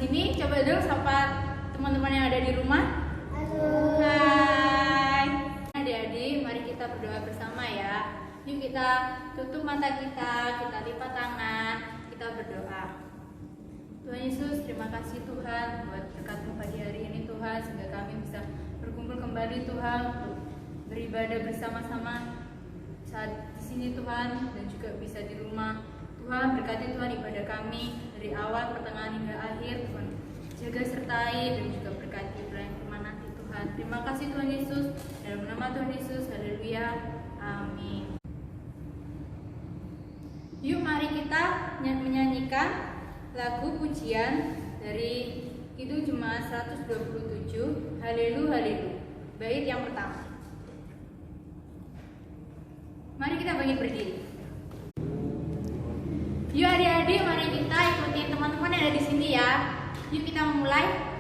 sini. Coba dong sapa teman-teman yang ada di rumah. Halo. Hai. Adik-adik, mari kita berdoa bersama ya. Yuk kita tutup mata kita lipat tangan, kita berdoa. Tuhan Yesus, terima kasih Tuhan buat berkat-Mu pagi hari ini Tuhan, sehingga kami bisa berkumpul kembali Tuhan untuk beribadah bersama-sama saat di sini Tuhan, dan juga bisa di rumah. Tuhan berkati Tuhan ibadah kami dari awal, pertengahan hingga akhir. Tuhan jaga sertai dan juga berkati firman nanti Tuhan. Terima kasih Tuhan Yesus, dalam nama Tuhan Yesus, haleluya, amin. Yuk mari kita menyanyikan lagu pujian dari Kidung Jemaat 127, Haleluya Haleluya, bait yang pertama. Mari kita bangkit berdiri. Yuk adik-adik, mari kita ikuti teman-teman yang ada di sini ya. Yuk kita mulai.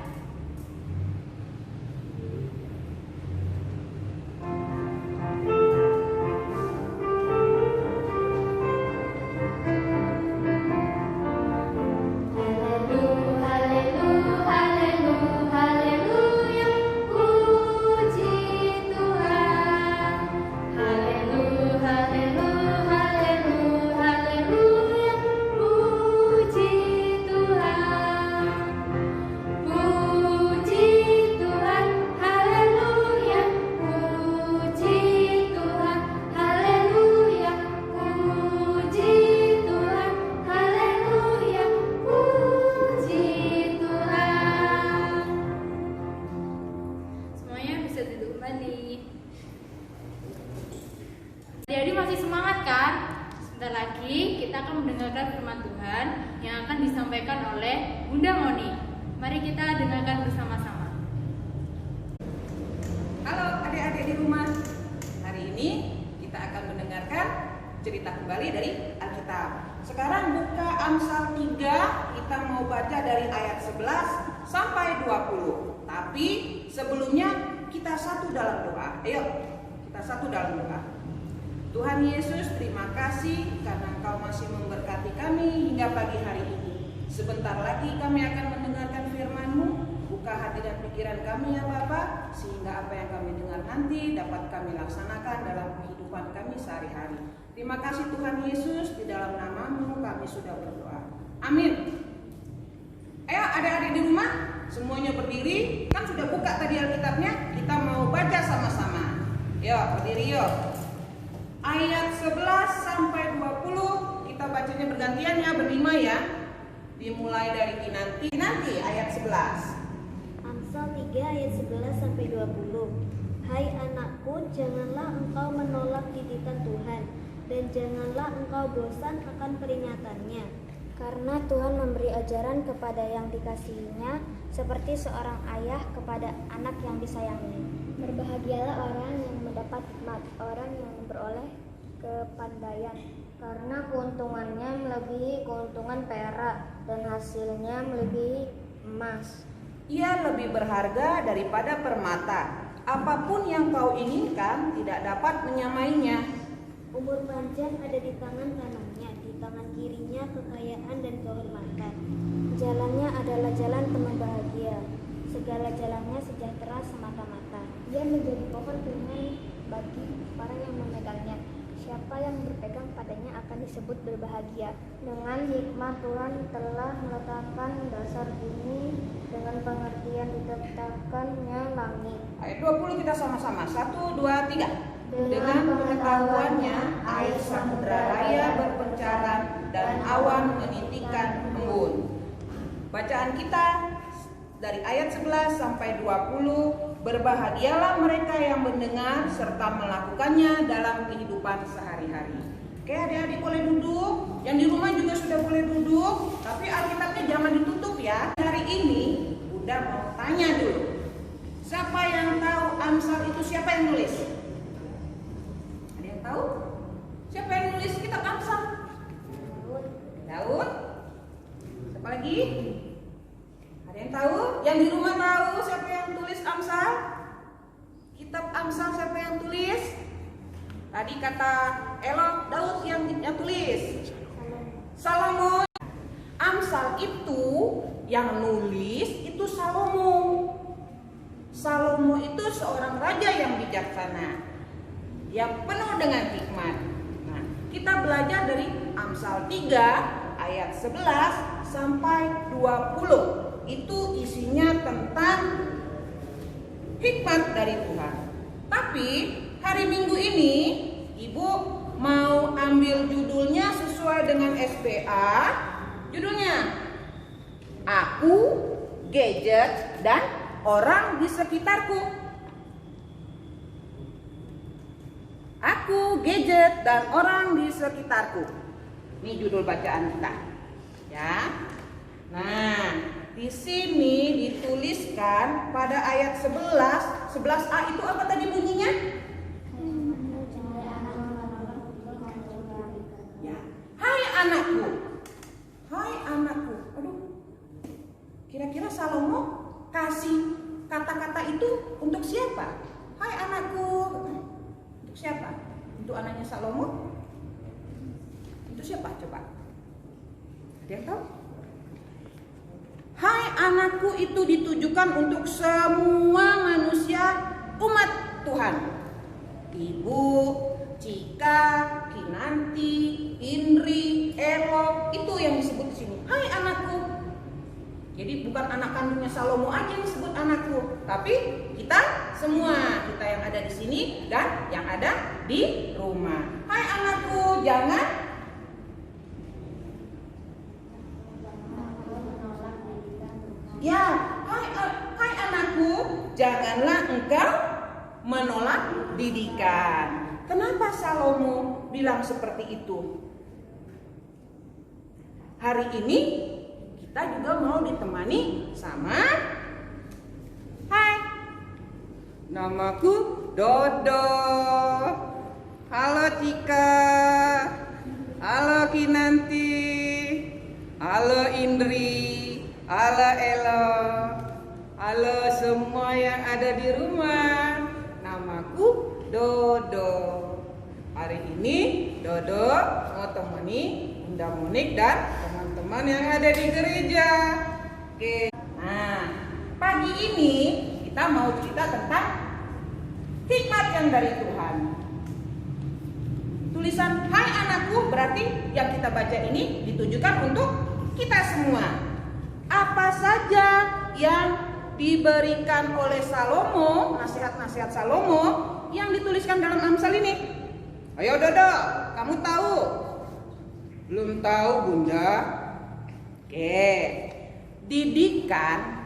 Jadi masih semangat kan? Sebentar lagi kita akan mendengarkan firman Tuhan yang akan disampaikan oleh Bunda Moni. Mari kita dengarkan bersama-sama. Halo adik-adik di rumah. Hari ini kita akan mendengarkan cerita kembali dari Alkitab. Sekarang buka Amsal 3, kita mau baca dari ayat 11 sampai 20. Tapi sebelumnya kita satu dalam doa. Ayo, kita satu dalam doa. Tuhan Yesus, terima kasih karena Engkau masih memberkati kami hingga pagi hari ini. Sebentar lagi kami akan mendengarkan firman-Mu. Buka hati dan pikiran kami ya Bapa, sehingga apa yang kami dengar nanti dapat kami laksanakan dalam kehidupan kami sehari-hari. Terima kasih Tuhan Yesus, di dalam nama-Mu kami sudah berdoa. Amin. Ayo adik-adik di rumah, semuanya berdiri. Kan sudah buka tadi Alkitabnya, kita mau baca sama-sama. Yuk, berdiri yuk. Ayat 11 sampai 20 kita bacanya bergantian ya, berlima ya. Dimulai dari Kinanti. Kinanti ayat 11. Amsal 3 ayat 11 sampai 20. Hai anakku, janganlah engkau menolak didikan Tuhan, dan janganlah engkau bosan akan peringatannya. Karena Tuhan memberi ajaran kepada yang dikasihinya, seperti seorang ayah kepada anak yang disayangi. Berbahagialah orang yang mendapat hikmat, orang yang beroleh kepandaian, karena keuntungannya melebihi keuntungan perak, dan hasilnya melebihi emas. Ia lebih berharga daripada permata. Apapun yang kau inginkan tidak dapat menyamainya. Umur panjang ada di tangan kanannya, di tangan kirinya kekayaan dan kehormatan. Jalannya adalah jalan penuh bahagia, segala jalannya sejahtera semata-mata. Ia menjadi pohon pilihan bagi orang yang memegangnya. Siapa yang berpegang padanya akan disebut berbahagia. Dengan hikmat Tuhan telah meletakkan dasar bumi, dengan pengertian ditetapkannya langit. Ayat 20 kita sama-sama. 1, 2, 3. Dengan pengetahuannya air samudra raya berpencaran dan awan menintikan embun. Bacaan kita dari ayat 11 sampai 20. Berbahagialah mereka yang mendengar serta melakukannya dalam kehidupan sehari-hari. Oke, adik-adik boleh duduk. Yang di rumah juga sudah boleh duduk. Tapi Alkitabnya jangan ditutup ya. Hari ini Bunda mau tanya dulu. Siapa yang tahu Amsal itu siapa yang nulis? Ada yang tahu? Siapa yang nulis kitab Amsal? Daud. Siapa lagi? Ada yang tahu? Yang di rumah tahu siapa yang tulis Amsal? Kitab Amsal siapa yang tulis? Tadi kata Elok, Daud yang tulis. Salomo. Amsal itu Yang nulis itu Salomo. Salomo itu seorang raja yang bijaksana, yang penuh dengan hikmat. Nah, kita belajar dari Amsal 3 ayat 11 sampai 20. Itu isinya tentang hikmat dari Tuhan. Tapi hari Minggu ini Ibu mau ambil judulnya sesuai dengan SPA. Judulnya Aku, Gadget, dan Orang di Sekitarku. Aku, gadget, dan orang di sekitarku. Ini judul bacaan kita. Ya. Nah, di sini dituliskan pada ayat 11A itu apa tadi bunyinya? Ya. Hai anakku. Hai anakku. Aduh. Kira-kira Salomo kasih kata-kata itu untuk siapa? Hai anakku. Untuk siapa? Untuk anaknya Salomo? Untuk siapa? Coba. Ada yang tahu? Hai anakku itu ditujukan untuk semua manusia umat Tuhan. Ibu, Cika, Kinanti, Indri, Elo, itu yang disebut di sini. Hai anakku. Jadi bukan anak kandungnya Salomo aja yang disebut anakku, tapi kita semua, kita yang ada di sini dan yang ada di rumah. Hai anakku, jangan ya, hai anakku, janganlah engkau menolak didikan. Kenapa Salomo bilang seperti itu? Hari ini kita juga mau ditemani sama hai, namaku Dodo. Halo Cika. Halo Kinanti. Halo Indri. Halo Elo. Halo semua yang ada di rumah. Namaku Dodo. Hari ini Dodo mau temani Bunda Monik dan teman-teman yang ada di gereja. Oke. Nah, pagi ini kita mau cerita tentang hikmat yang dari Tuhan. Tulisan hai anakku berarti yang kita baca ini ditujukan untuk kita semua. Apa saja yang diberikan oleh Salomo, nasihat-nasihat Salomo yang dituliskan dalam Amsal ini? Ayo Dodo, kamu tahu? Belum tahu Bunda? Oke. Didikan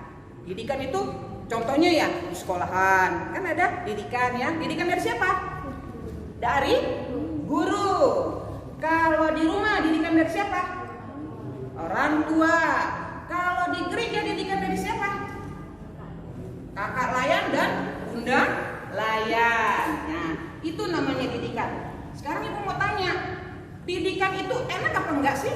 itu contohnya ya di sekolahan. Kan ada didikan ya. Didikan dari siapa? Dari guru. Kalau di rumah didikan dari siapa? Orang tua. Kalau di gereja didikan dari siapa? Kakak layan dan bunda layan. Nah, itu namanya didikan. Sekarang ibu mau tanya, didikan itu enak apa enggak sih?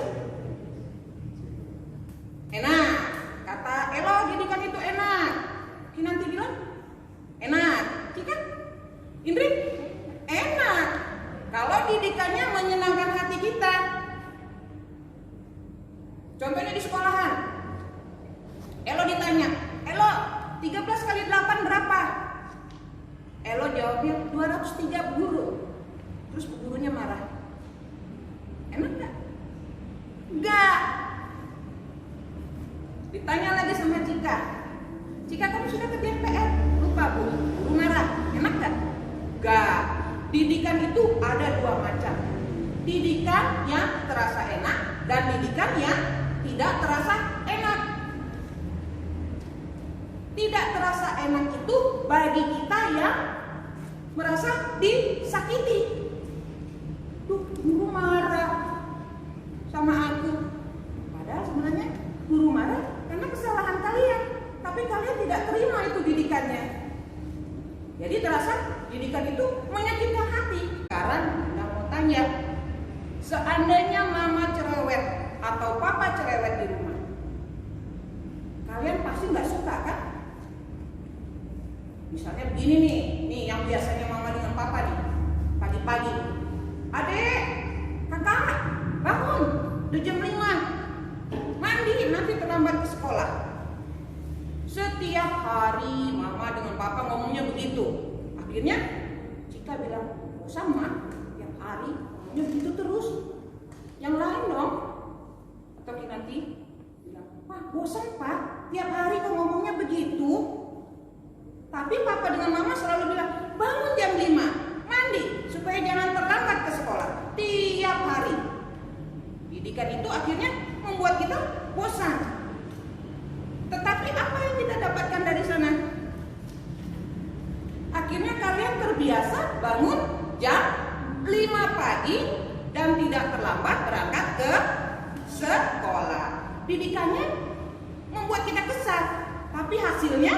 Enak. Kata Elo, didikan itu enak. Kinanti bilang enak. Cika? Indri? Enak. Kalau didikannya menyenangkan hati kita. Contohnya di sekolahan. Elo ditanya, Elo 13 kali 8 berapa? Elo jawabnya 203 guru. Terus gurunya marah. Enak gak? Enggak. Ditanya lagi sama Cika. Cika, kamu sudah kerjain PR? Lupa bu. Guru marah. Enak gak? Enggak. Didikan itu ada dua macam. Didikan yang terasa enak dan didikan yang tidak terasa enak. Tidak terasa enak itu bagi kita yang merasa disakiti. Duh, guru marah sama aku. Padahal sebenarnya guru marah karena kesalahan kalian, tapi kalian tidak terima itu didikannya. Jadi terasa didikan itu menyakitkan hati. Sekarang kita mau tanya, seandainya mama cerewet atau papa cerewet di rumah, kalian pasti nggak suka kan? Misalnya begini nih yang biasanya mama dengan papa nih, pagi-pagi, adek, kakak, bangun, udah jam 5, mandi nanti terlambat ke sekolah. Setiap hari mama dengan papa ngomongnya begitu. Akhirnya Cika bilang, bosan Ma, tiap hari ngomongnya begitu terus. Yang lain dong. Atau Kinanti bilang, Pak bosan Pak, tiap hari kok ngomongnya begitu. Tapi papa dengan mama selalu bilang, bangun jam 5, mandi supaya jangan terlambat ke sekolah. Tiap hari. Didikan itu akhirnya membuat kita bosan. Tetapi apa yang kita dapatkan dari sana? Akhirnya kalian terbiasa bangun jam 5 pagi dan tidak terlambat berangkat ke sekolah. Didikannya membuat kita kesal, tapi hasilnya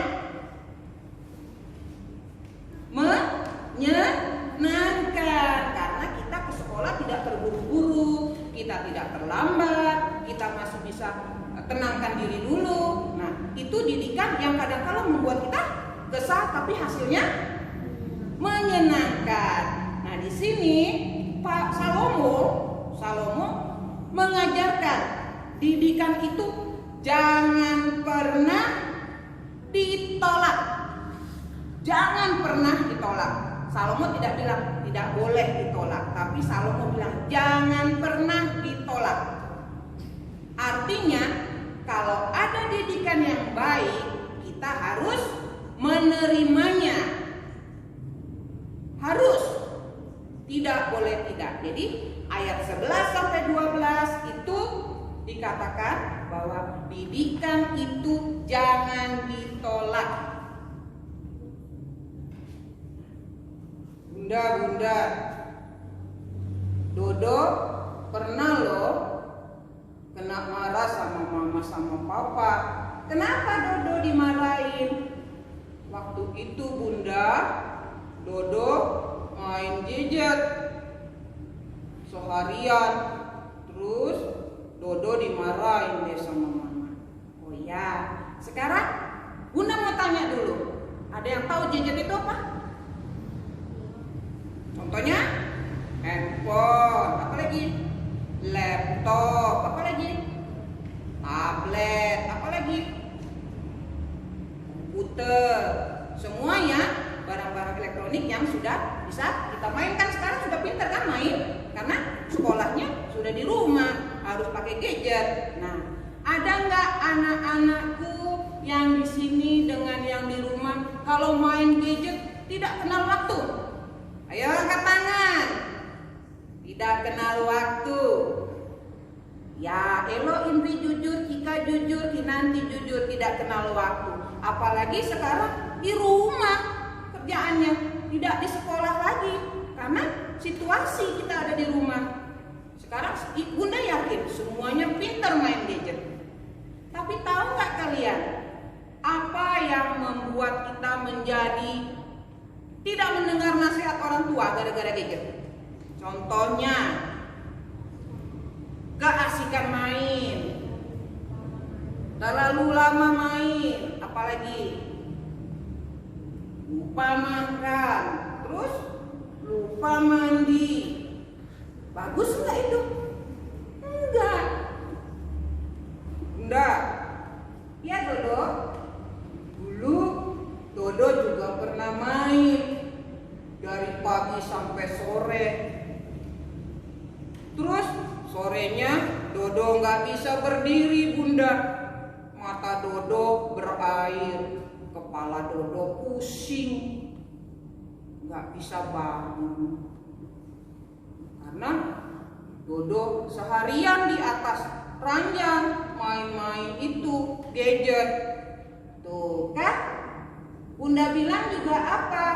menyenangkan karena kita ke sekolah tidak terburu-buru, kita tidak terlambat, kita masih bisa tenangkan diri dulu. Nah, itu didikan yang kadang-kala membuat kita kesal tapi hasilnya menyenangkan. Nah, di sini Pak Salomo mengajarkan didikan itu jangan pernah ditolak. Jangan pernah ditolak. Salomo tidak bilang tidak boleh ditolak, tapi Salomo bilang jangan pernah ditolak. Artinya kalau ada didikan yang baik, kita harus menerimanya. Harus. Tidak boleh tidak. Jadi ayat 11 sampai 12 itu dikatakan bahwa didikan itu jangan ditolak. Bunda, Dodo pernah loh kena marah sama mama sama papa. Kenapa Dodo dimarahin? Waktu itu Bunda, Dodo main gadget seharian. Terus Dodo dimarahin deh sama mama. Oh ya, sekarang Bunda mau tanya dulu. Ada yang tahu gadget itu apa? Contohnya handphone, apa lagi? Laptop, apa lagi? Tablet, apa lagi? Komputer. Semuanya barang-barang elektronik yang sudah bisa kita mainkan. Sekarang sudah pintar kan main? Karena sekolahnya sudah di rumah, harus pakai gadget. Nah, ada nggak anak-anakku yang di sini dengan yang di rumah kalau main gadget tidak kenal waktu? Ayo angkat tangan. Tidak kenal waktu. Ya, Elo, Indri jujur, Cika jujur, Kinanti jujur, tidak kenal waktu. Apalagi sekarang di rumah kerjaannya, tidak di sekolah lagi. Karena situasi kita ada di rumah. Sekarang Bunda yakin semuanya pintar main gadget. Tapi tahu nggak kalian apa yang membuat kita menjadi tidak mendengar nasihat orang tua gara-gara gadget? Contohnya keasikan main, terlalu lama main, apalagi lupa makan, terus lupa mandi. Bagus enggak itu? Enggak. Enggak. Ya Dodo, dulu Dodo juga pernah main dari pagi sampai sore. Terus sorenya Dodo nggak bisa berdiri Bunda. Mata Dodo berair, kepala Dodo pusing, nggak bisa bangun. Karena Dodo seharian di atas ranjang main-main itu gadget. Tuh kan? Bunda bilang juga apa?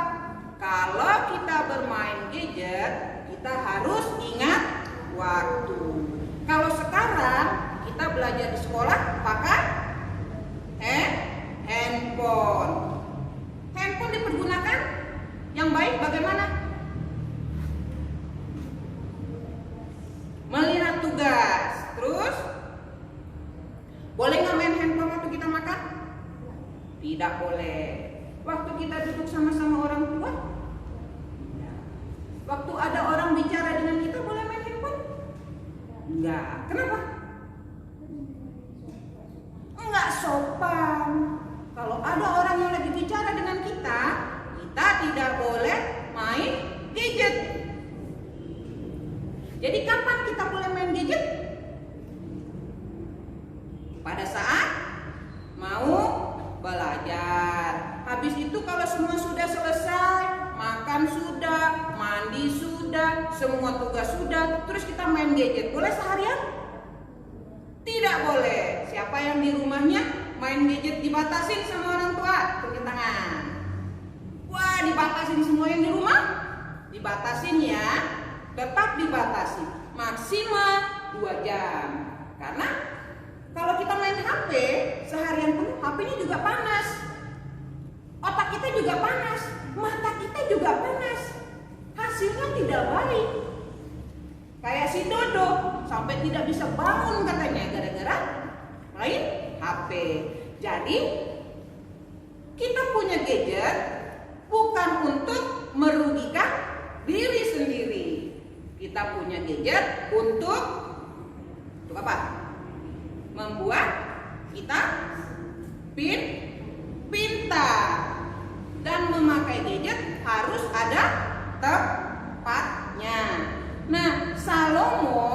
Kalau kita bermain gadget, kita harus ingat waktu. Kalau sekarang kita belajar di sekolah pakai handphone. Handphone dipergunakan yang baik bagaimana? Melihat tugas. Terus boleh nggak main handphone waktu kita makan? Tidak boleh. Waktu kita duduk sama-sama orang tua? Waktu ada orang bicara dengan kita boleh main handphone? Enggak. Kenapa? nggak sopan. Kalau ada orang yang lagi bicara dengan kita, kita tidak boleh main gadget. Jadi kapan kita boleh main gadget? Pada saat mau belajar. Habis itu kalau semua sudah selesai, makan sudah, mandi sudah, semua tugas sudah, terus kita main gadget. Boleh seharian? Tidak boleh. Siapa yang di rumahnya main gadget dibatasin sama orang tua? Tunjuk tangan. Wah, dibatasin semua yang di rumah? Dibatasin ya. Tetap dibatasi. Maksimal 2 jam. Karena kalau kita main HP seharian penuh, HP-nya juga panas. Otak kita juga panas, mata kita juga panas. Hasilnya tidak baik. Kayak si Dodo sampai tidak bisa bangun katanya gara-gara main HP. Jadi kita punya gadget bukan untuk merugikan diri sendiri. Kita punya gadget untuk apa? Membuat kita pintar. Dan memakai gadget harus ada tepatnya. Nah, Salomo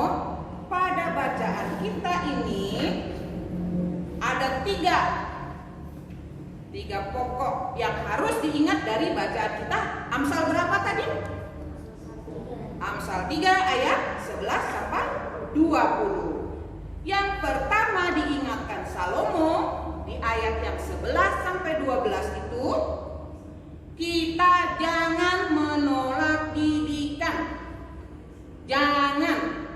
pada bacaan kita ini ada tiga pokok yang harus diingat dari bacaan kita. Amsal berapa tadi? Amsal 3 ayat 11 sampai 20. Yang pertama diingatkan Salomo di ayat yang 11 sampai 12 itu, kita jangan menolak didikan. Jangan.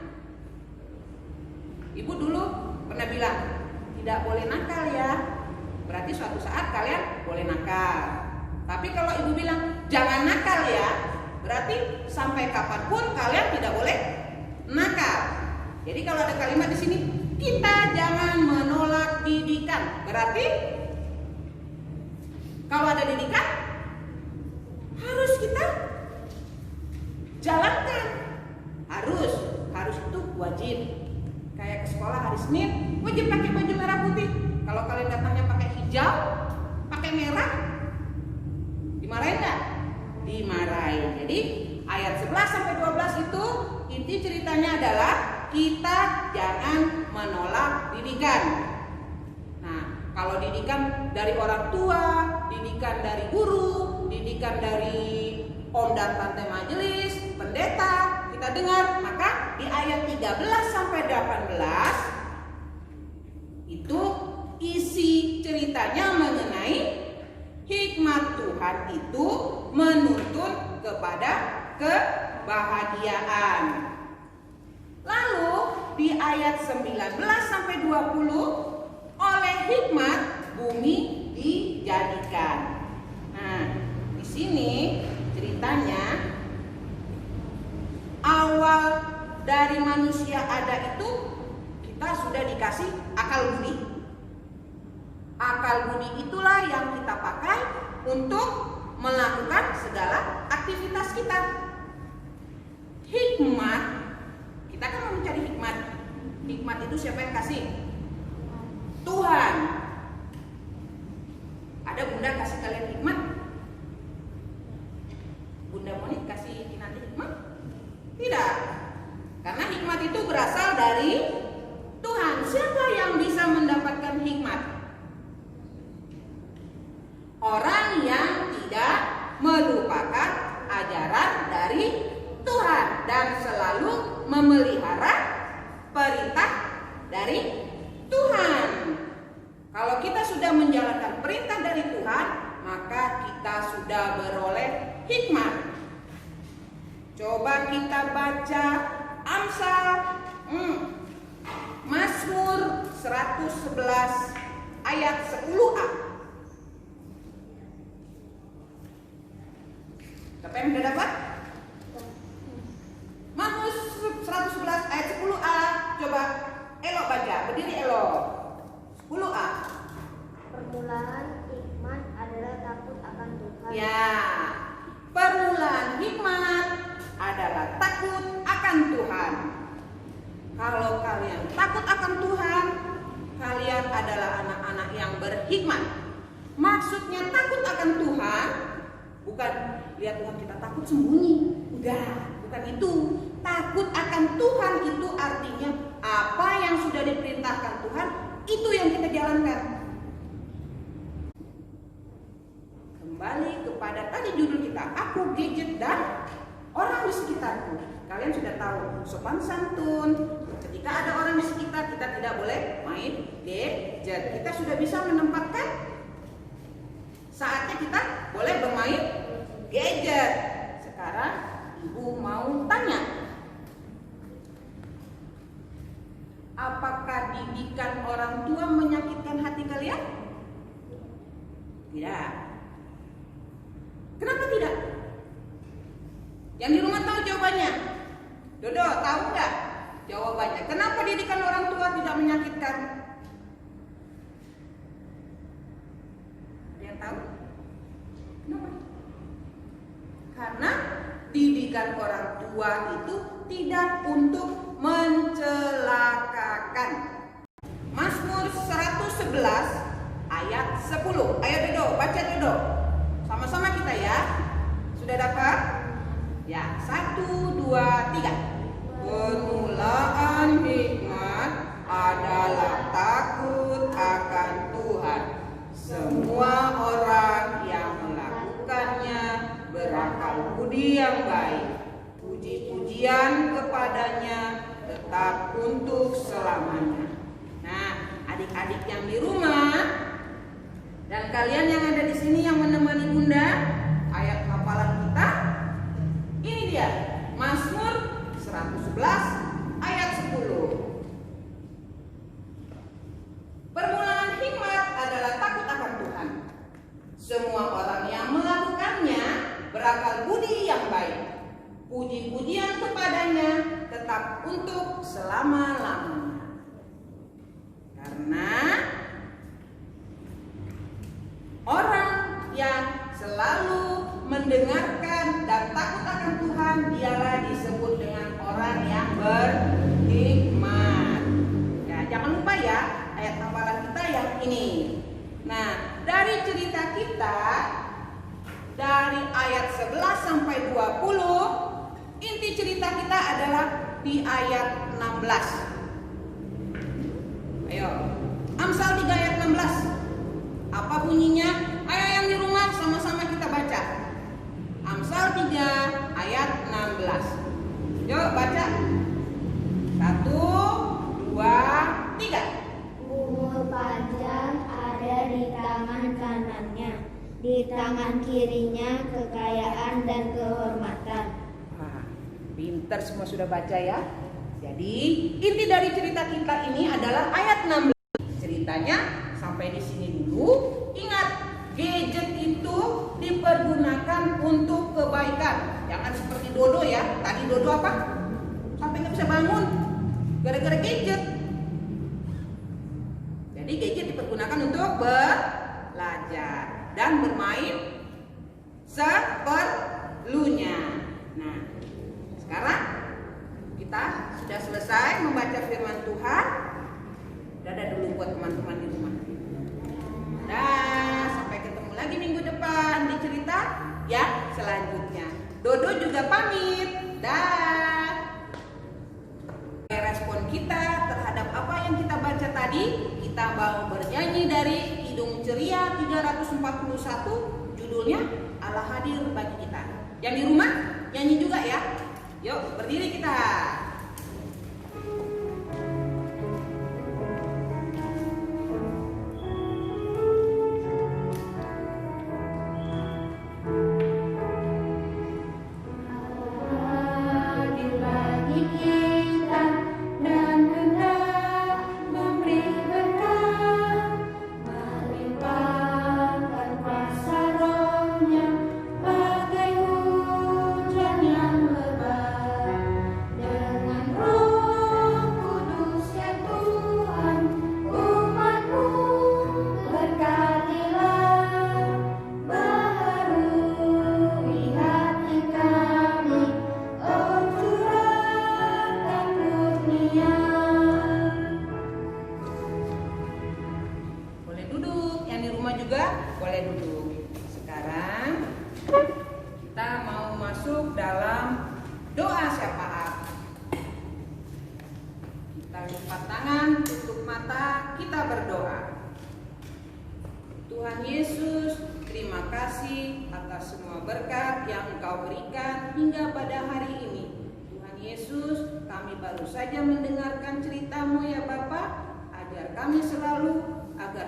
Ibu dulu pernah bilang, tidak boleh nakal ya. Berarti suatu saat kalian boleh nakal. Tapi kalau ibu bilang, jangan nakal ya, berarti sampai kapanpun kalian tidak boleh nakal. Jadi kalau ada kalimat di sini, kita jangan menolak didikan. Berarti kalau ada didikan, harus kita jalankan. Harus itu wajib. Kayak ke sekolah hari Senin, wajib pakai baju merah putih. Kalau kalian datangnya pakai hijau, pakai merah, dimarahin nggak? Dimarahin. Jadi ayat 11 sampai 12 itu inti ceritanya adalah kita jangan menolak didikan. Nah, kalau didikan dari orang tua, didikan dari guru, didikan dari om dan tante majelis, pendeta, kita dengar, maka di ayat 13 sampai 18 itu isi ceritanya mengenai hikmat Tuhan itu menuntun kepada kebahagiaan. Lalu di ayat 19 sampai 20, oleh hikmat bumi dijadikan. Nah, di sini ceritanya awal dari manusia ada itu kita sudah dikasih akal budi. Akal budi itulah yang kita pakai untuk melakukan segala aktivitas kita. Hikmat, kita kan mau mencari hikmat. Hikmat itu siapa yang kasih? Tuhan. Ada bunda kasih kalian hikmat? Bunda Monik kasih Kinanti hikmat? Tidak. Karena hikmat itu berasal dari Tuhan. Siapa yang bisa mendapatkan hikmat? Orang yang tidak melupakan ajaran dari Tuhan dan selalu memelihara perintah dari Tuhan. Kalau kita sudah menjalankan perintah dari Tuhan, maka kita sudah beroleh hikmat. Coba kita baca Amsal Mazmur 111 ayat 10a. Siapa yang sudah dapat? Mazmur 111 ayat 10a. Coba elok baca, berdiri elok. 10a. Permulaan hikmat adalah takut akan Tuhan. Ya, permulaan hikmat adalah takut akan Tuhan. Kalau kalian takut akan Tuhan, kalian adalah anak-anak yang berhikmat. Maksudnya takut akan Tuhan bukan lihat Tuhan kita takut sembunyi. Enggak, bukan itu. Takut akan Tuhan itu artinya apa yang sudah diperintahkan Tuhan itu yang kita jalankan. Kembali kepada tadi judul kita, aku, gadget, dan orang di sekitarku. Kalian sudah tahu sopan santun. Ketika ada orang di sekitar, kita tidak boleh main gadget. Kita sudah bisa menempatkan saatnya kita boleh bermain gadget. Sekarang ibu mau tanya, apakah didikan orang tua menyakitkan hati kalian? Tidak. Kenapa tidak? Yang di rumah tahu jawabannya? Dodo, tahu nggak jawabannya? Kenapa didikan orang tua tidak menyakitkan? Ada yang tahu? Kenapa? Karena didikan orang tua itu tidak untuk mencelakakan. Mazmur 111 ayat 10. Ayo Dodo, baca Dodo. Sama-sama kita ya. Sudah dapat? Ya, 1, 2, 3. Permulaan hikmat adalah takut akan Tuhan. Semua orang yang melakukannya berakal budi yang baik. Puji-pujian kepadanya tetap untuk selamanya. Nah, adik-adik yang di rumah dan kalian yang ada di sini yang menemani Bunda, ayat hafalan kita ini dia, Mazmur 111 ayat 10. Permulaan hikmat adalah takut akan Tuhan. Semua orang yang melakukannya berakal budi yang baik. Puji-pujian kepadanya tetap untuk selama-lamanya. Karena orang yang selalu mendengarkan dan takut akan Tuhan, dialah disebut dengan orang yang berhikmat. Ya, jangan lupa ya ayat hafalan kita yang ini. Nah, dari cerita kita dari ayat 11 sampai 20, inti cerita kita adalah di ayat 16. Ayo, Amsal 3 ayat 16. Apa bunyinya? Ayo yang di rumah sama-sama kita baca. Amsal 3 ayat 16. Yuk baca. 1, 2, 3. Umur panjang ada di tangan kanannya, di tangan kirinya kekayaan dan kehormatan. Pinter semua sudah baca ya. Jadi inti dari cerita kita ini adalah ayat 16. Ceritanya sampai di sini dulu. Ingat, gadget itu dipergunakan untuk kebaikan. Jangan seperti Dodo ya. Tadi Dodo apa? Sampai nggak bisa bangun gara-gara gadget. Jadi gadget dipergunakan untuk belajar dan bermain seperlunya. Nah, sekarang kita sudah selesai membaca firman Tuhan. Dadah dulu buat teman-teman di rumah. Dah, sampai ketemu lagi minggu depan di cerita ya selanjutnya. Dodo juga pamit. Dah. Respon kita terhadap apa yang kita baca tadi, kita mau bernyanyi dari Kidung Ceria 341, judulnya Allah hadir bagi kita. Yang di rumah nyanyi juga ya. Yuk berdiri kita. Dengan juga boleh duduk. Sekarang kita mau masuk dalam doa syafaat. Kita lipat tangan, tutup mata, kita berdoa. Tuhan Yesus, terima kasih atas semua berkat yang Engkau berikan hingga pada hari ini. Tuhan Yesus, kami baru saja mendengarkan cerita-Mu ya Bapa, agar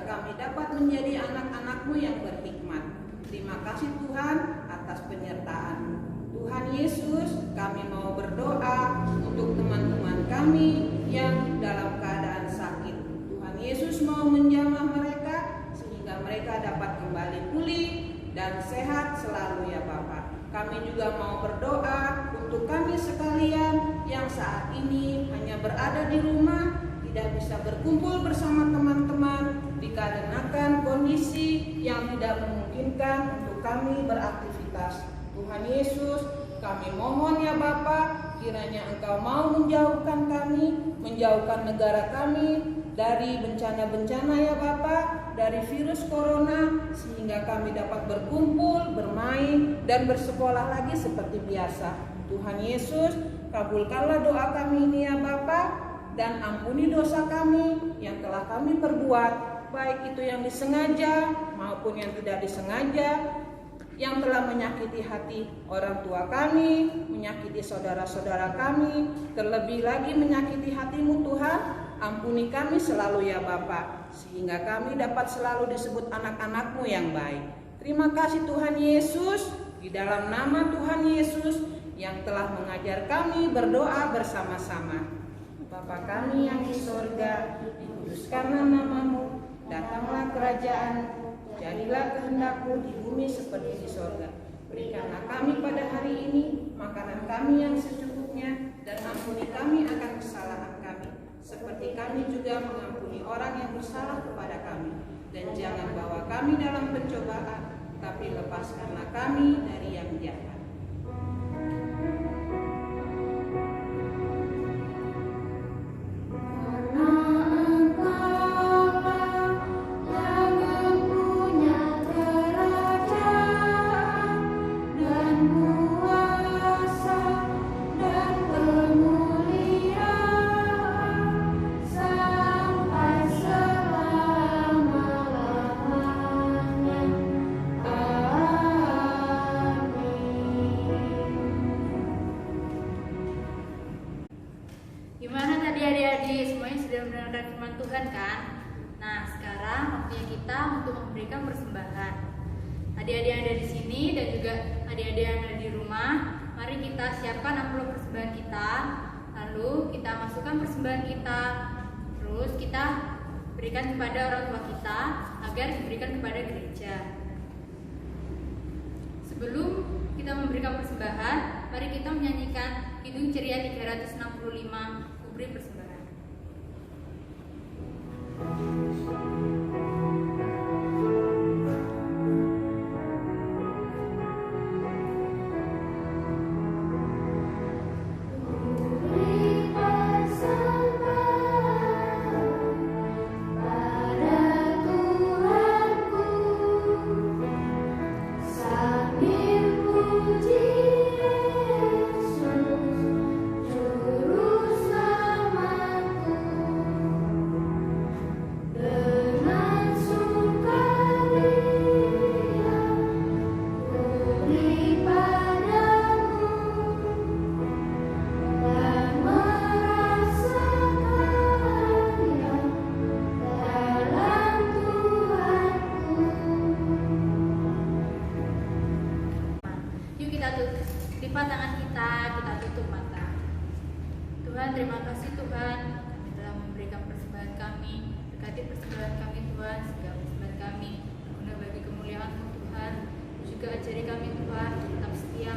kami dapat menjadi anak-anak-Mu yang berhikmat. Terima kasih Tuhan atas penyertaan-Mu. Tuhan Yesus, kami mau berdoa untuk teman-teman kami yang dalam keadaan sakit. Tuhan Yesus mau menjamah mereka sehingga mereka dapat kembali pulih dan sehat selalu ya Bapa. Kami juga mau berdoa untuk kami sekalian yang saat ini hanya berada di rumah, tidak bisa berkumpul bersama teman-teman dikarenakan kondisi yang tidak memungkinkan untuk kami beraktivitas. Tuhan Yesus, kami mohon ya Bapa, kiranya Engkau mau menjauhkan kami, menjauhkan negara kami dari bencana-bencana ya Bapa, dari virus corona, sehingga kami dapat berkumpul, bermain, dan bersekolah lagi seperti biasa. Tuhan Yesus, kabulkanlah doa kami ini ya Bapa, dan ampuni dosa kami yang telah kami perbuat, baik itu yang disengaja maupun yang tidak disengaja, yang telah menyakiti hati orang tua kami, menyakiti saudara-saudara kami, terlebih lagi menyakiti hati-Mu Tuhan. Ampuni kami selalu ya Bapa, sehingga kami dapat selalu disebut anak-anak-Mu yang baik. Terima kasih Tuhan Yesus, di dalam nama Tuhan Yesus yang telah mengajar kami berdoa bersama-sama. Bapa kami yang di sorga, dikuduskanlah nama-Mu, datanglah kerajaan-Mu, jadilah kehendak-Mu di bumi seperti di sorga. Berikanlah kami pada hari ini makanan kami yang secukupnya, dan ampuni kami akan kesalahan kami, seperti kami juga mengampuni orang yang bersalah kepada kami. Dan jangan bawa kami dalam pencobaan, tapi lepaskanlah kami dari yang jahat. Gimana tadi adik-adik, semuanya sudah mendengarkan firman Tuhan kan? Nah, sekarang waktunya kita untuk memberikan persembahan. Adik-adik yang ada di sini dan juga adik-adik yang ada di rumah, mari kita siapkan amplop persembahan kita. Lalu kita masukkan persembahan kita. Terus kita berikan kepada orang tua kita agar diberikan kepada gereja. Sebelum kita memberikan persembahan, mari kita menyanyikan Kidung Ceria 365, Kuberi Persembahan. Lipat tangan kita tutup mata. Tuhan, terima kasih Tuhan, kami telah memberikan persembahan kami. Berkati persembahan kami Tuhan, segala persembahan kami berguna bagi kemuliaan-Mu Tuhan. Juga ajari kami Tuhan, tetap setia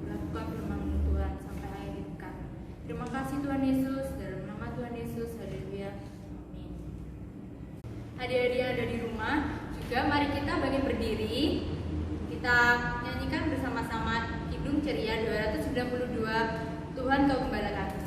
melakukan firman-Mu Tuhan sampai akhir kami. Terima kasih Tuhan Yesus, dalam nama Tuhan Yesus, haleluya, amin. Adik-adik yang ada di rumah, juga mari kita bagi berdiri. Kita nyanyikan bersama-sama Kidung Ceria 292, Tuhan Kau Gembala Kami.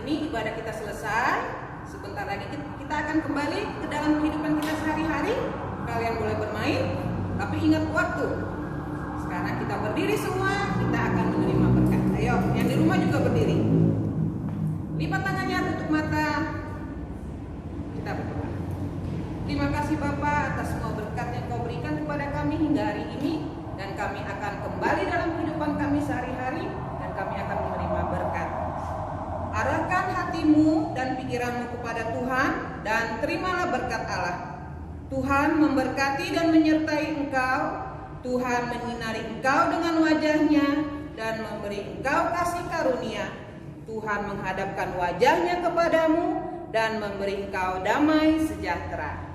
ini ibadah kita selesai. Sebentar lagi kita akan kembali ke dalam kehidupan kita sehari-hari. Kalian boleh bermain, tapi ingat waktu. Sekarang kita berdiri semua, kita akan menerima berkat. Ayo, yang di rumah juga berdiri. Lipat tangannya, tutup mata. Kita berdoa. Terima kasih Bapa atas semua berkat yang Kau berikan kepada kami hingga hari ini. Dan kami akan kembali dalam kehidupan kami sehari-hari. Dan kami akan menerima berkat. Arahkan hatimu dan pikiranmu kepada Tuhan. Dan terimalah berkat Allah. Tuhan memberkati dan menyertai engkau. Tuhan menyinari engkau dengan wajahnya dan memberi engkau kasih karunia. Tuhan menghadapkan wajahnya kepadamu dan memberi engkau damai sejahtera.